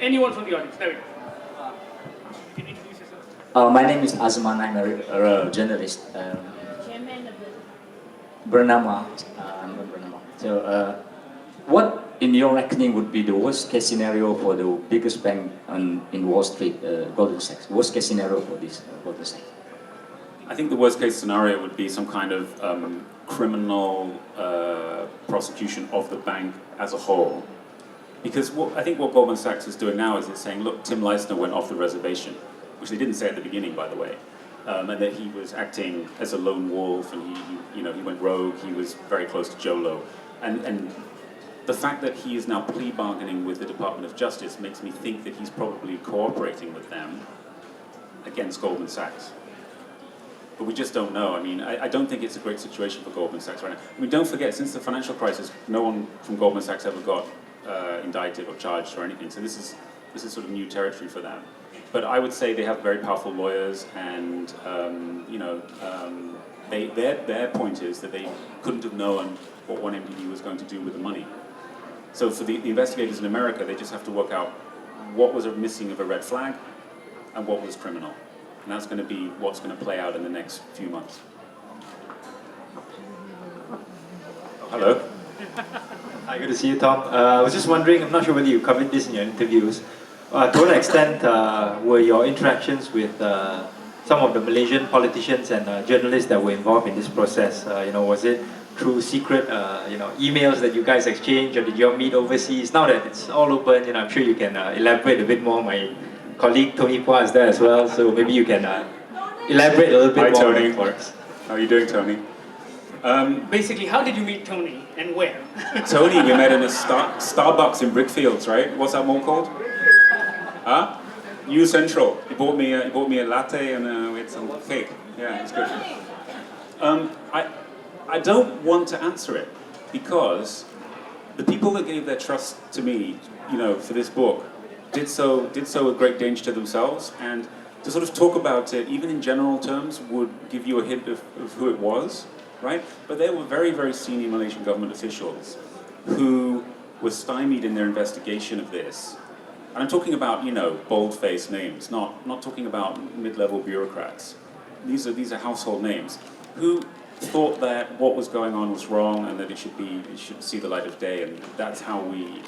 Anyone from the audience? There we go. Can you introduce yourself? My name is Azman. I'm a journalist. Chairman of the Bernama. I'm a Bernama. So, what, in your reckoning, would be the worst case scenario for the biggest bank in Wall Street, Goldman Sachs? Worst case scenario for this Goldman Sachs? I think the worst case scenario would be some kind of criminal prosecution of the bank as a whole. Because I think what Goldman Sachs is doing now is it's saying, look, Tim Leissner went off the reservation, which they didn't say at the beginning, by the way, and that he was acting as a lone wolf, and he went rogue. He was very close to Jho Low, and the fact that he is now plea bargaining with the Department of Justice makes me think that he's probably cooperating with them against Goldman Sachs. But we just don't know. I mean, I don't think it's a great situation for Goldman Sachs right now. I mean, don't forget, since the financial crisis, no one from Goldman Sachs ever got indicted or charged or anything. So this is sort of new territory for them. But I would say they have very powerful lawyers, and their point is that they couldn't have known what 1MDB was going to do with the money. So for the investigators in America, they just have to work out what was missing of a red flag and what was criminal. And that's going to be what's going to play out in the next few months. Hello. Hi, good to see you, Tom. I was just wondering, I'm not sure whether you covered this in your interviews. To what extent were your interactions with some of the Malaysian politicians and journalists that were involved in this process? Was it through secret, emails that you guys exchanged, or did you all meet overseas? Now that it's all open, I'm sure you can elaborate a bit more. My colleague Tony Pua is there as well, so maybe you can elaborate a little bit more Tony. for us. How are you doing, Tony? Basically, how did you meet Tony and where? Tony, we met in a Starbucks in Brickfields, right? What's that mall called? Huh? U Central. He bought me a latte and we had some cake. Yeah, it's good. I don't want to answer it because the people that gave their trust to me, for this book, did so with great danger to themselves, and to sort of talk about it, even in general terms, would give you a hint of who it was, right? But they were very, very senior Malaysian government officials who were stymied in their investigation of this. And I'm talking about, bold-faced names, not talking about mid-level bureaucrats. These are household names who thought that what was going on was wrong and that it should see the light of day, and that's how we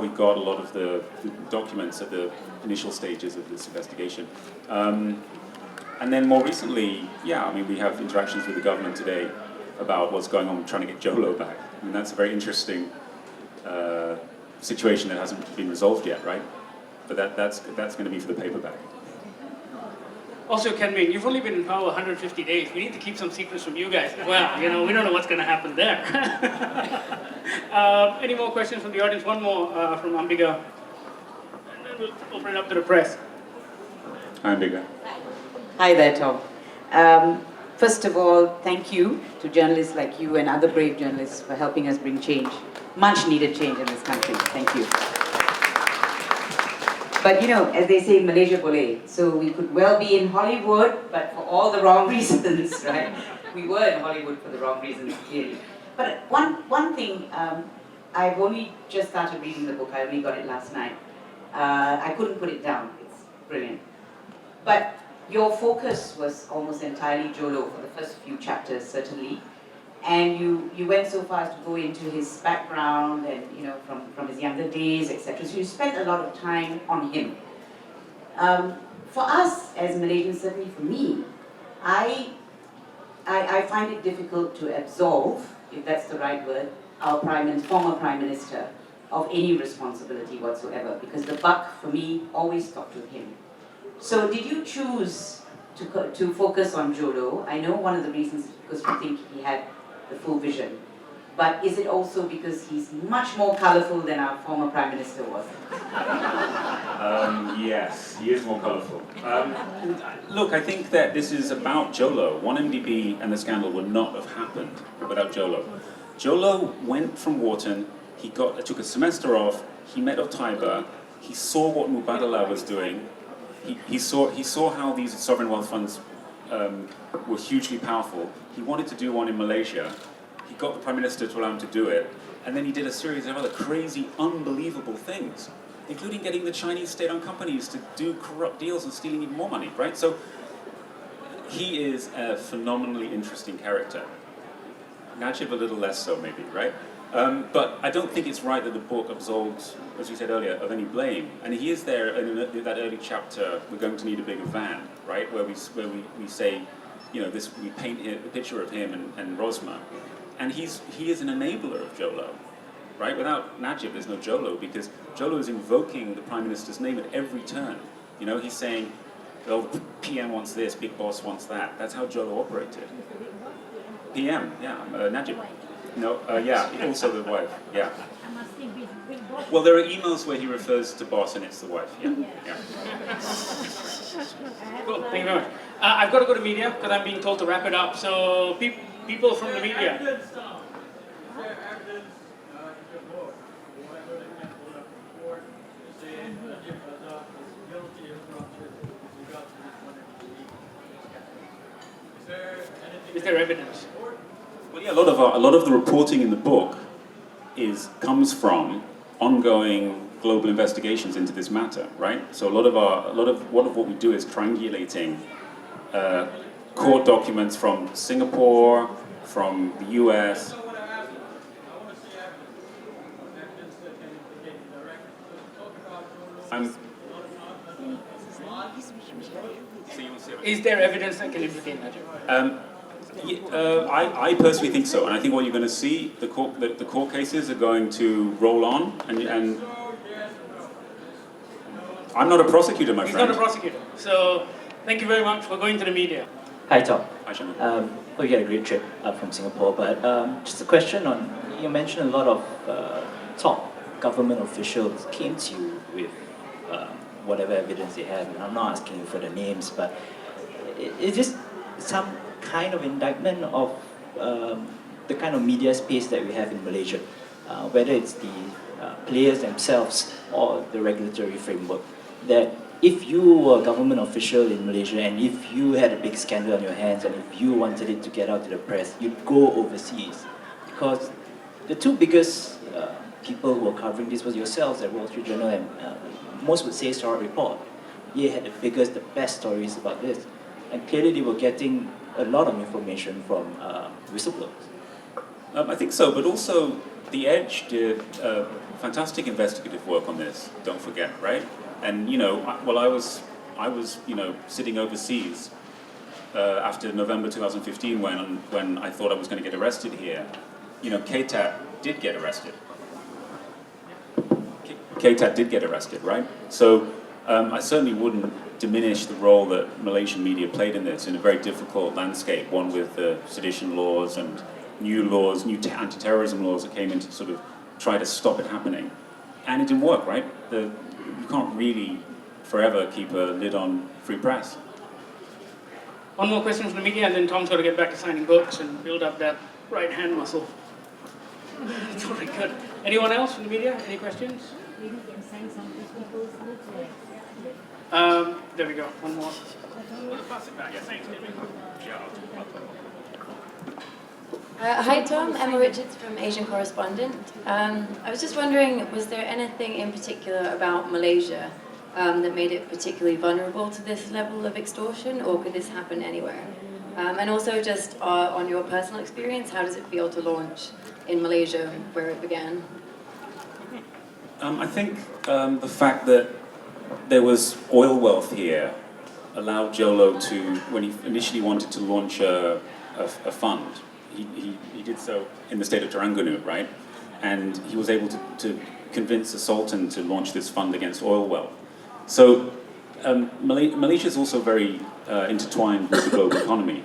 got a lot of the documents at the initial stages of this investigation. And then more recently, we have interactions with the government today about what's going on trying to get Jho Low back. I mean, that's a very interesting situation that hasn't been resolved yet, right? But that's going to be for the paperback. Also, Ken Ming, you've only been in power 150 days. We need to keep some secrets from you guys as well. We don't know what's going to happen there. Any more questions from the audience? One more from Ambiga. And then we'll open it up to the press. Hi, Ambiga. Hi there, Tom. First of all, thank you to journalists like you and other brave journalists for helping us bring change, much needed change in this country. Thank you. But as they say, Malaysia boleh. So we could well be in Hollywood, but for all the wrong reasons, right? We were in Hollywood for the wrong reasons, clearly. But one thing, I've only just started reading the book. I only got it last night. I couldn't put it down. It's brilliant. But your focus was almost entirely Jho Low for the first few chapters, certainly. And you went so far as to go into his background and, from his younger days, etc. So you spent a lot of time on him. For us as Malaysians, certainly for me, I find it difficult to absolve, if that's the right word, our former Prime Minister of any responsibility whatsoever, because the buck, for me, always stopped with him. So did you choose to focus on Jho Low? I know one of the reasons is because you think he had the full vision. But is it also because he's much more colourful than our former Prime Minister was? Yes, he is more colourful. Look, I think that this is about Jho Low. 1MDB and the scandal would not have happened without Jho Low. Jho Low went from Wharton, took a semester off, he met Ottaiba, he saw what Mubadala was doing, he saw how these sovereign wealth funds were hugely powerful. He wanted to do one in Malaysia. He got the Prime Minister to allow him to do it. And then he did a series of other crazy, unbelievable things. including getting the Chinese state-owned companies to do corrupt deals and stealing even more money, right? So he is a phenomenally interesting character. Najib a little less so, maybe, right? But I don't think it's right that the book absolves, as we said earlier, of any blame. And he is there in that early chapter, we're going to need a bigger van, right? Where we say, you know, we paint a picture of him and Rosma. And he is an enabler of Jho Low, right? Without Najib, there's no Jho Low, because Jho Low is invoking the Prime Minister's name at every turn. You know, he's saying, oh, the PM wants this, Big Boss wants that. That's how Jho Low operated. PM, yeah, Najib. No, yeah, also the wife, yeah. Well, there are emails where he refers to boss and it's the wife, yeah. Cool, thank you very much. I've got to go to media because I'm being told to wrap it up. So people from the media. Is there evidence? Well, yeah, a lot of the reporting in the book comes from ongoing global investigations into this matter, right? So a lot of what we do is triangulating court documents from Singapore, from the US. Is there evidence that can implicate Najib? I personally think so, and I think what you're going to see, the court cases are going to roll on, and I'm not a prosecutor, my He's friend. not a prosecutor. So thank you very much for going to the media. Hi, Tom. Hi, Shannon. Hope you had a great trip up from Singapore, but just a question on, you mentioned a lot of top government officials came to you with whatever evidence they had, and I'm not asking you for the names, but is this some kind of indictment of the kind of media space that we have in Malaysia, whether it's the players themselves or the regulatory framework, that if you were a government official in Malaysia and if you had a big scandal on your hands and if you wanted it to get out to the press, you'd go overseas? Because the two biggest people who were covering this was yourselves at Wall Street Journal, and most would say Star Report. They had the biggest, the best stories about this. And clearly they were getting a lot of information from whistleblowers. I think so, but also The Edge did fantastic investigative work on this. Don't forget, right? And you know, I was sitting overseas after November 2015 when I thought I was going to get arrested here. You know, KTAT did get arrested. KTAT did get arrested, right? So I certainly wouldn't diminish the role that Malaysian media played in this in a very difficult landscape, one with sedition laws and new anti-terrorism laws that came in to sort of try to stop it happening. And it didn't work, right? You can't really forever keep a lid on free press. One more question from the media, and then Tom's got to get back to signing books and build up that right hand muscle. It's all right, good. Anyone else from the media? Any questions? There we go. One more. Hi Tom, Emma Richards from Asian Correspondent. I was just wondering, was there anything in particular about Malaysia that made it particularly vulnerable to this level of extortion, or could this happen anywhere? And also just on your personal experience, how does it feel to launch in Malaysia, where it began? I think the fact that there was oil wealth here allowed Jho Low to, when he initially wanted to launch a fund, he did so in the state of Terengganu, right? And he was able to convince the Sultan to launch this fund against oil wealth. So Malaysia is also very intertwined with the global economy.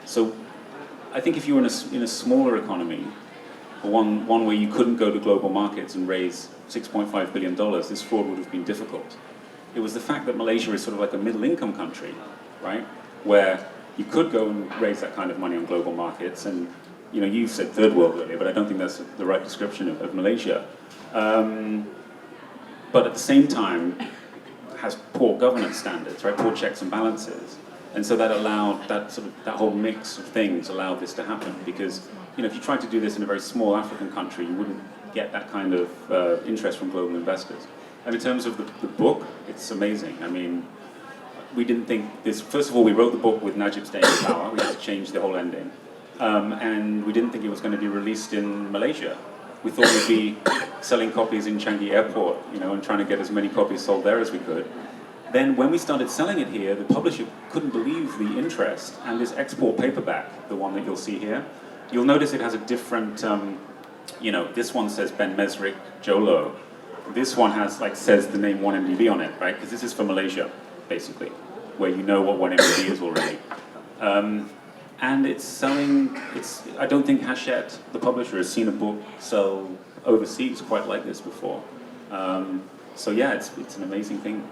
So I think if you were in a smaller economy, or one where you couldn't go to global markets and raise $6.5 billion, this fraud would have been difficult. It was the fact that Malaysia is sort of like a middle-income country, right? Where you could go and raise that kind of money on global markets, and you know, you said third world earlier, but I don't think that's the right description of Malaysia. But at the same time, has poor governance standards, right? Poor checks and balances, and so that allowed that whole mix of things allowed this to happen. Because you know, if you tried to do this in a very small African country, you wouldn't get that kind of interest from global investors. And in terms of the book, it's amazing. I mean, we didn't think this. First of all, we wrote the book with Najib staying in power. We had to change the whole ending, and we didn't think it was going to be released in Malaysia. We thought we'd be selling copies in Changi Airport, you know, and trying to get as many copies sold there as we could. Then when we started selling it here, the publisher couldn't believe the interest, and this export paperback, the one that you'll see here, you'll notice it has a different, you know, this one says Ben Mesrick, Jho Low. This one has, like, says the name 1MDB on it, right? Because this is for Malaysia, basically, where you know what 1MDB is already. And it's selling, I don't think Hachette, the publisher, has seen a book sell overseas quite like this before. So yeah, it's an amazing thing.